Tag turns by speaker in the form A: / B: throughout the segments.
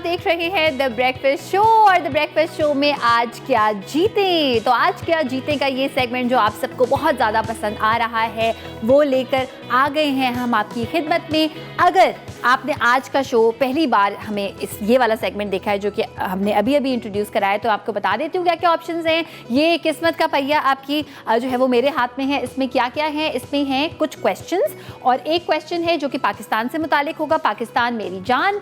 A: देख रहे हैं द ब्रेकफास्ट शो और द ब्रेकफास्ट शो में आज क्या जीते। तो आज क्या जीते का ये सेगमेंट जो आप सबको बहुत ज़्यादा पसंद आ रहा है वो लेकर आ गए हैं हम आपकी खिदमत में। अगर आपने आज का शो पहली बार हमें ये वाला सेगमेंट देखा है जो कि हमने अभी अभी इंट्रोड्यूस करा है, तो आपको बता देती हूँ क्या क्या ऑप्शंस हैं। ये किस्मत का पहिया आपकी जो है वो मेरे हाथ में है। इसमें क्या क्या है, इसमें हैं कुछ क्वेश्चंस और एक क्वेश्चन है जो कि पाकिस्तान से मुतालिक होगा, पाकिस्तान मेरी जान।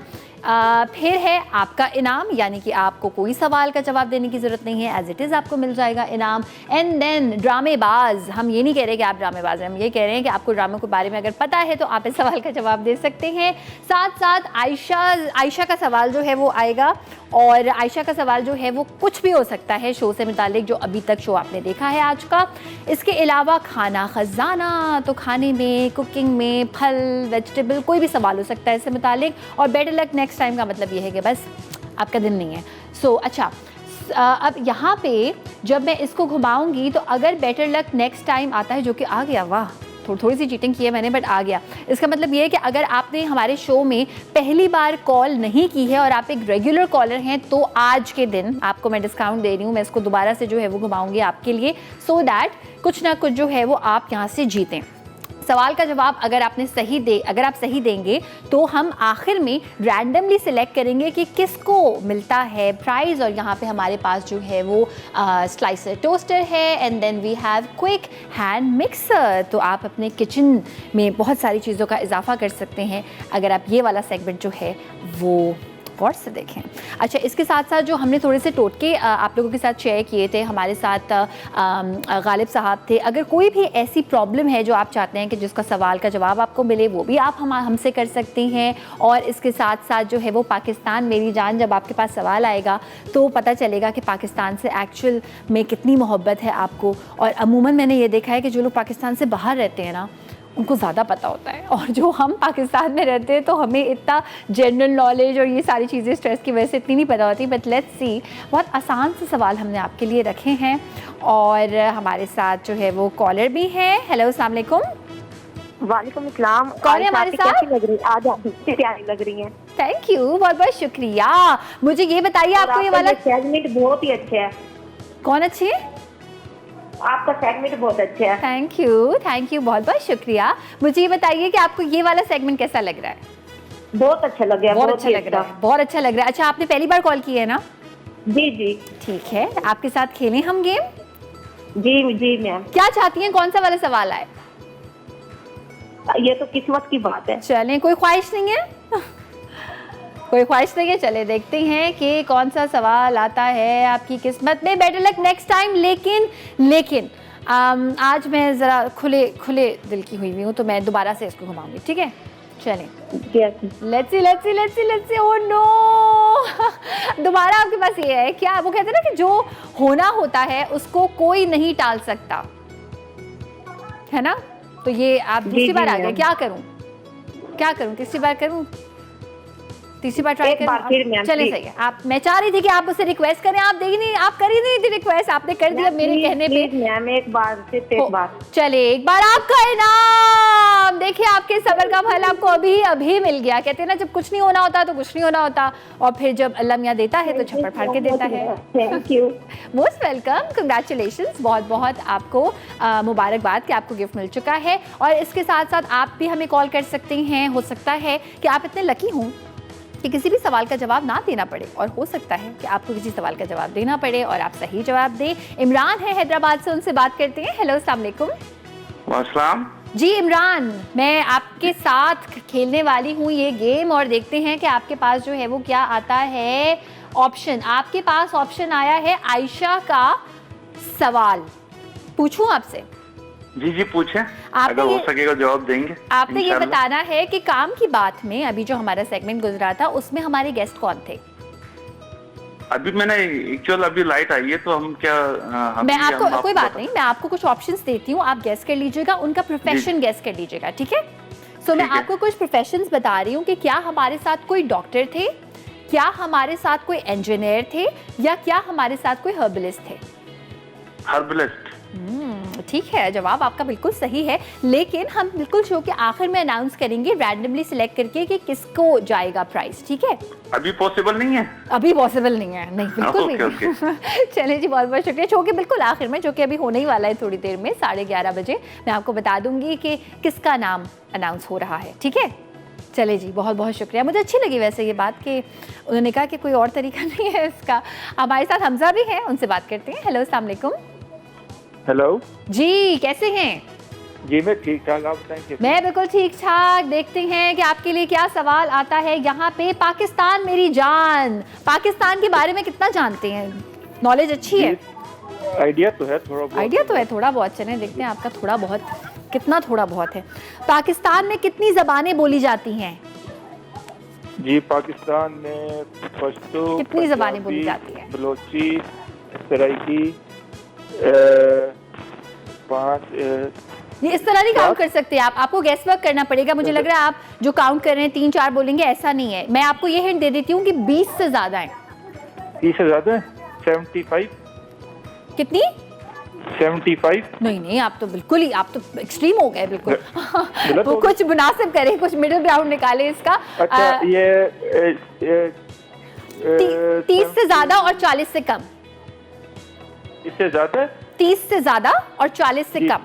A: फिर है आपका इनाम, यानी कि आपको कोई सवाल का जवाब देने की ज़रूरत नहीं है, एज इट इज़ आपको मिल जाएगा इनाम। एंड देन ड्रामेबाज, हम ये नहीं कह रहे कि आप ड्रामेबाज हैं, हम ये कह रहे हैं कि आपको ड्रामे के बारे में अगर पता है तो आप इस सवाल का जवाब दे सकते हैं। साथ साथ आयशा का सवाल जो है वो आएगा और आयशा का सवाल जो है वो कुछ भी हो सकता है शो से मुतालिक जो अभी तक शो आपने देखा है आज का। इसके अलावा खाना खजाना, तो खाने में, कुकिंग में, फल, वेजिटेबल, कोई भी सवाल हो सकता है इससे मुतालिक। और बेटर लक नेक्स्ट टाइम का मतलब ये है कि बस आपका दिन नहीं है। अच्छा, अब यहाँ पे जब मैं इसको घुमाऊंगी तो अगर बेटर लक नेक्स्ट टाइम आता है, जो कि आ गया, वाह थोड़ी सी चीटिंग की है मैंने बट आ गया। इसका मतलब ये है कि अगर आपने हमारे शो में पहली बार कॉल नहीं की है और आप एक रेगुलर कॉलर हैं तो आज के दिन आपको मैं डिस्काउंट दे रही हूँ। मैं इसको दोबारा से जो है वो घुमाऊंगी आपके लिए, सो दैट कुछ ना कुछ जो है वो आप यहाँ से जीतें। सवाल का जवाब अगर आप सही देंगे तो हम आखिर में रैंडमली सिलेक्ट करेंगे कि किसको मिलता है प्राइज़। और यहाँ पे हमारे पास जो है वो स्लाइसर टोस्टर है and then we have quick hand mixer. तो आप अपने किचन में बहुत सारी चीज़ों का इजाफा कर सकते हैं अगर आप ये वाला सेगमेंट जो है वो गौर से देखें। अच्छा, इसके साथ साथ जो हमने थोड़े से टोटके आप लोगों के साथ शेयर किए थे, हमारे साथ गालिब साहब थे। अगर कोई भी ऐसी प्रॉब्लम है जो आप चाहते हैं कि जिसका सवाल का जवाब आपको मिले, वो भी आप हमसे कर सकते हैं। और इसके साथ साथ जो है वो पाकिस्तान मेरी जान, जब आपके पास सवाल आएगा तो पता चलेगा कि पाकिस्तान से एक्चुअल में कितनी मोहब्बत है आपको। और अमूमन मैंने ये देखा है कि जो लोग पाकिस्तान से बाहर रहते हैं ना, उनको ज़्यादा पता होता है, और जो हम पाकिस्तान में रहते हैं तो हमें इतना जनरल नॉलेज और ये सारी चीज़ें स्ट्रेस की वजह से इतनी नहीं पता होती। बट लेट्स सी, बहुत आसान से सवाल हमने आपके लिए रखे हैं और हमारे साथ जो है वो कॉलर भी हैं। हेलो, अस्सलाम वालेकुम।
B: वालेकुम अस्सलाम।
A: कौन है हमारे साथ?
B: कैसी लग रही है आज? आप प्यारी लग रही हैं।
A: थैंक यू, बहुत बहुत शुक्रिया। मुझे ये बताइए, आपको ये वाला
B: सेगमेंट बहुत ही अच्छा है।
A: कौन अच्छी है?
B: आपका सेगमेंट बहुत अच्छा है।
A: थैंक यू, बहुत बहुत शुक्रिया। मुझे ये बताइए कि आपको ये वाला सेगमेंट कैसा लग रहा है?
B: बहुत अच्छा लग रहा है।
A: बहुत अच्छा लग रहा है, बहुत अच्छा लग रहा है। अच्छा, आपने पहली बार कॉल की है ना?
B: जी जी
A: ठीक है, आपके साथ खेलें हम गेम?
B: जी जी मैम।
A: क्या चाहती हैं, कौन सा वाला सवाल आए?
B: ये तो किस्मत की बात है।
A: चलें, कोई ख्वाहिश नहीं है? कोई ख्वाहिश नहीं है, चले देखते हैं कि कौन सा सवाल आता है आपकी किस्मत में। Better luck next time. लेकिन आज मैं ज़रा खुले दिल की हुई हूँ तो मैं दोबारा से इसको घुमाऊंगी, ठीक है? चलें, लेट्स सी। ओह नो दोबारा आपके पास ये है क्या? वो कहते हैं ना कि जो होना होता है उसको कोई नहीं टाल सकता, है ना? तो ये आप दूसरी बार आ गए। क्या करूं? तीसरी बार करूं? तीसरी बार ट्राई करें? चले, सही है। मैं चाह रही थी कि आप उससे रिक्वेस्ट करें, आप कर ही नहीं थी रिक्वेस्ट, आपने कर दिया मेरे कहने पे।
B: मैम एक बार
A: चले, एक बार आपका इनाम। देखिए, आपके सब्र का फल आपको अभी मिल गया। कहते हैं ना, जब कुछ नहीं होना होता तो कुछ नहीं होना होता, और फिर जब अल्लाह मियां देता है तो छप्पर फाड़ के देता है।
B: Thank you,
A: most welcome, congratulations, बहुत बहुत आपको मुबारकबाद कि आपको गिफ्ट मिल चुका है। और इसके साथ साथ आप भी हमें कॉल कर सकते हैं। हो सकता है कि आप इतने लकी हों कि किसी भी सवाल का जवाब ना देना पड़े, और हो सकता है कि आपको किसी सवाल का जवाब देना पड़े और आप सही जवाब दें। इमरान है हैदराबाद से, उनसे बात करते हैं। हेलो, अस्सलाम वालेकुम।
C: अस्सलाम
A: जी इमरान, मैं आपके साथ खेलने वाली हूँ ये गेम और देखते हैं कि आपके पास जो है वो क्या आता है ऑप्शन। आपके पास ऑप्शन आया है आयशा का सवाल। पूछूं आपसे?
C: जी पूछे, अगर हो सकेगा जवाब देंगे।
A: आपने ये बताना है कि काम की बात में अभी जो हमारा सेगमेंट गुजरा था उसमें हमारे गेस्ट कौन थे?
C: अभी मैंने अभी लाइट आई है तो हम क्या
A: मैं आपको कोई बात नहीं, मैं आपको कुछ ऑप्शंस देती हूँ, आप गेस कर लीजिएगा, उनका प्रोफेशन गेस कर लीजिएगा, ठीक है? सो मैं आपको कुछ प्रोफेशंस बता रही हूँ कि क्या हमारे साथ कोई डॉक्टर थे, क्या हमारे साथ कोई इंजीनियर थे, या क्या हमारे साथ कोई हर्बलिस्ट थे? ठीक है, जवाब आपका बिल्कुल सही है, लेकिन हम बिल्कुल शो के आखिर में अनाउंस करेंगे रैंडमली सिलेक्ट करके कि किसको जाएगा प्राइस, ठीक है?
C: अभी पॉसिबल नहीं है?
A: अभी पॉसिबल नहीं है, नहीं बिल्कुल भी
C: ओके।
A: नहीं। चलिए जी, बहुत बहुत शुक्रिया। शो के बिल्कुल आखिर में, जो कि अभी होने ही वाला है थोड़ी देर में 11:30 बजे, मैं आपको बता दूंगी कि किसका नाम अनाउंस हो रहा है, ठीक है? चले जी, बहुत बहुत शुक्रिया। मुझे अच्छी लगी वैसे ये बात कि उन्होंने कहा कि कोई और तरीका नहीं है इसका। हमारे साथ हमजा भी हैं, उनसे बात करते हैं। हेलो, अस्सलाम वालेकुम।
D: हेलो
A: जी, कैसे हैं?
D: जी, मैं ठीक ठाक, आप बताएं?
A: मैं बिल्कुल ठीक ठाक। देखते हैं कि आपके लिए क्या सवाल आता है यहाँ पे। पाकिस्तान मेरी जान, पाकिस्तान के बारे में कितना जानते हैं? नॉलेज अच्छी है?
D: आइडिया तो है थोड़ा बहुत।
A: आइडिया तो है थोड़ा बहुत। चलें देखते हैं आपका थोड़ा बहुत कितना थोड़ा बहुत है। पाकिस्तान में कितनी ज़बानें बोली जाती हैं?
D: जी, पाकिस्तान में पश्तो,
A: कितनी ज़बानें बोली जाती हैं?
D: बलोची, सराइकी, 5।
A: ये इस तरह नहीं काउंट कर सकते आप, आपको गेस वर्क करना पड़ेगा। मुझे लग रहा है आप जो काउंट कर रहे हैं 3-4 बोलेंगे, ऐसा नहीं है। मैं आपको ये हिंट दे देती हूँ कि 20 से ज़्यादा है।
D: 30 से ज़्यादा है? 75।
A: कितनी?
D: 75।
A: नहीं, आप तो बिल्कुल ही, आप तो एक्सट्रीम हो गए बिल्कुल।
D: गलत
A: वो
D: हो
A: कुछ मुनासिब करें, कुछ मिडिल ग्राउंड निकाले इसका।
D: अच्छा, ये
A: 30 से ज़्यादा और 40 से कम।
D: इससे ज़्यादा?
A: 30 से ज़्यादा और 40 से कम।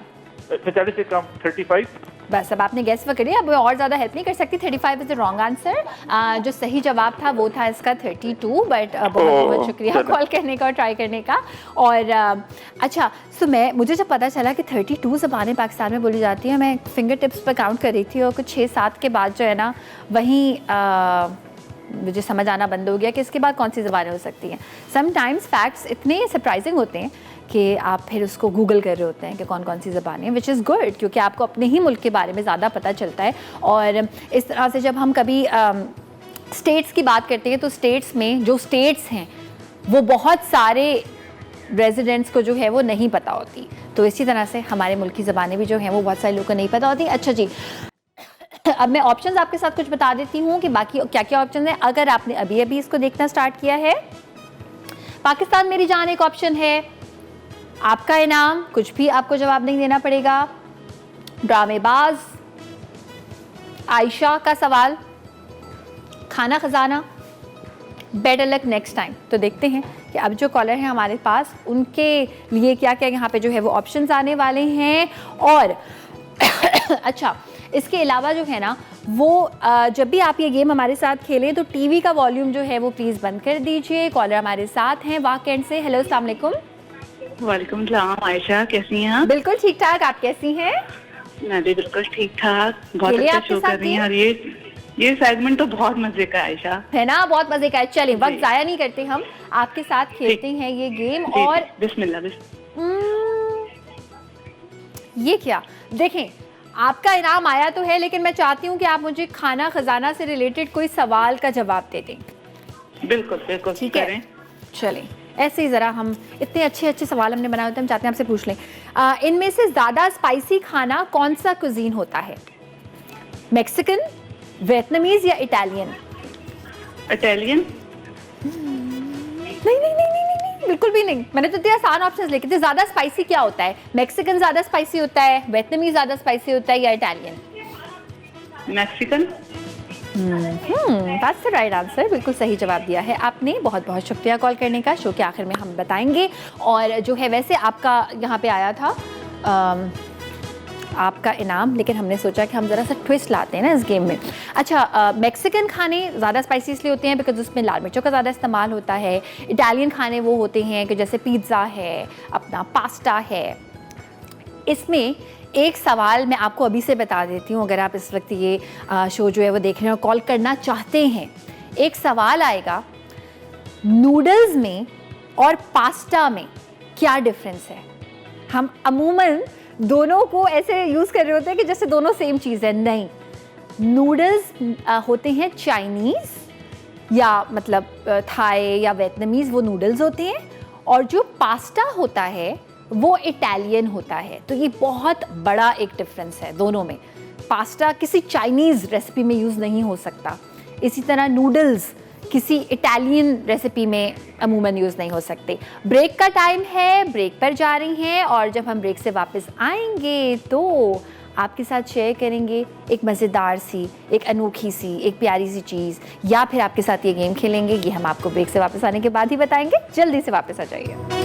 D: 40 से कम 35।
A: बस अब आपने गेस करिए, अब मैं और ज़्यादा हेल्प नहीं कर सकती। 35 इज द रॉन्ग आंसर। जो सही जवाब था वो था इसका 32, बट बहुत बहुत शुक्रिया कॉल करने का और ट्राई करने का। और अच्छा, सो मुझे जब पता चला कि 32 ज़बानें पाकिस्तान में बोली जाती हैं, मैं फिंगर टिप्स पर काउंट कर रही थी और कुछ 6-7 के बाद जो है ना, वहीं मुझे समझ आना बंद हो गया कि इसके बाद कौन सी ज़बानें हो सकती हैं। समटाइम्स फैक्ट्स इतने सरप्राइजिंग होते हैं कि आप फिर उसको गूगल कर रहे होते हैं कि कौन कौन सी ज़बानें हैं, विच इज़ गुड, क्योंकि आपको अपने ही मुल्क के बारे में ज़्यादा पता चलता है। और इस तरह से जब हम कभी स्टेट्स की बात करते हैं, तो स्टेट्स में जो स्टेट्स हैं वो बहुत सारे रेजिडेंट्स को जो है वो नहीं पता होती। तो इसी तरह से हमारे मुल्क की ज़बानें भी जो हैं वो बहुत सारे लोगों को नहीं पता होती। अच्छा जी, अब मैं ऑप्शंस आपके साथ कुछ बता देती हूँ कि बाकी क्या क्या ऑप्शन हैं। अगर आपने अभी अभी इसको देखना स्टार्ट किया है, पाकिस्तान मेरी जान एक ऑप्शन है, आपका इनाम, कुछ भी आपको जवाब नहीं देना पड़ेगा, ड्रामेबाज, आयशा का सवाल, खाना खजाना, बेटर लक नेक्स्ट टाइम। तो देखते हैं कि अब जो कॉलर हैं हमारे पास, उनके लिए क्या क्या यहाँ पे जो है वो ऑप्शंस आने वाले हैं। और अच्छा, इसके अलावा जो है ना वो जब भी आप ये गेम हमारे साथ खेलें तो टीवी का वॉल्यूम जो है वो प्लीज़ बंद कर दीजिए। कॉलर हमारे साथ हैं वाकई से। हेलो, अस्सलाम वालेकुम।
E: वालेकुम सलाम। आयशा, कैसी हैं आप?
A: बिल्कुल ठीक ठाक, आप कैसी हैं?
E: मैं भी बिल्कुल ठीक ठाक, बहुत
A: खेलिए
E: अच्छा
A: आपके
E: शो
A: साथ
E: कर रही हैं। और ये सेगमेंट तो बहुत मजे का है आयशा,
A: है ना, बहुत मजे का है। चलिए वक्त जाया नहीं करते, हम आपके साथ खेलते हैं ये गेम।
E: जी,
A: और
E: बिस्मिल्लाह।
A: ये क्या, देखें आपका इनाम आया तो है, लेकिन मैं चाहती हूँ कि आप मुझे खाना खजाना से रिलेटेड कोई सवाल का जवाब दे दें।
E: बिल्कुल बिल्कुल,
A: ठीक है,
E: करें।
A: चलें ऐसे ही ज़रा, हम इतने अच्छे अच्छे सवाल हमने बनाए होते हैं, हम चाहते हैं आपसे पूछ लें। इनमें से ज़्यादा स्पाइसी खाना कौन सा कुजीन होता है? मैक्सिकन, वियतनामीज या इटालियन?
E: इटालियन?
A: नहीं नहीं नहीं नहीं नहीं, बिल्कुल भी नहीं। मैंने तो इतने आसान ऑप्शंस लिखे थे। ज़्यादा स्पाइसी क्या होता है? मैक्सिकन ज़्यादा स्पाइसी होता है, वियतनामीज ज़्यादा स्पाइसी होता है या Italian?
E: Mexican.
A: That's the right answer, बिल्कुल सही जवाब दिया है आपने। बहुत बहुत शुक्रिया कॉल करने का। शो के आखिर में हम बताएंगे। और जो है वैसे आपका यहाँ पे आया था आपका इनाम, लेकिन हमने सोचा कि हम ज़रा सा ट्विस्ट लाते हैं ना इस गेम में। अच्छा, मैक्सिकन खाने ज़्यादा स्पाइसी इसलिए होते हैं बिकॉज उसमें लाल मिर्चों का ज़्यादा इस्तेमाल होता है। इटालियन खाने वो होते हैं कि जैसे पिज़्ज़ा है, अपना पास्ता है। इसमें एक सवाल मैं आपको अभी से बता देती हूँ, अगर आप इस वक्त ये शो जो है वो देख रहे हैं और कॉल करना चाहते हैं। एक सवाल आएगा, नूडल्स में और पास्ता में क्या डिफरेंस है? हम अमूमन दोनों को ऐसे यूज़ कर रहे होते हैं कि जैसे दोनों सेम चीज़ है। नहीं, नूडल्स होते हैं चाइनीज़ या मतलब थाई या वियतनामीज़, वो नूडल्स होते हैं। और जो पास्ता होता है वो इटालियन होता है। तो ये बहुत बड़ा एक डिफरेंस है दोनों में। पास्ता किसी चाइनीज़ रेसिपी में यूज़ नहीं हो सकता। इसी तरह नूडल्स किसी इटालियन रेसिपी में अमूमन यूज़ नहीं हो सकते। ब्रेक का टाइम है, ब्रेक पर जा रही हैं और जब हम ब्रेक से वापस आएंगे तो आपके साथ शेयर करेंगे एक मज़ेदार सी, एक अनोखी सी, एक प्यारी सी चीज़, या फिर आपके साथ ये गेम खेलेंगे, ये हम आपको ब्रेक से वापस आने के बाद ही बताएंगे। जल्दी से वापस आ जाइए।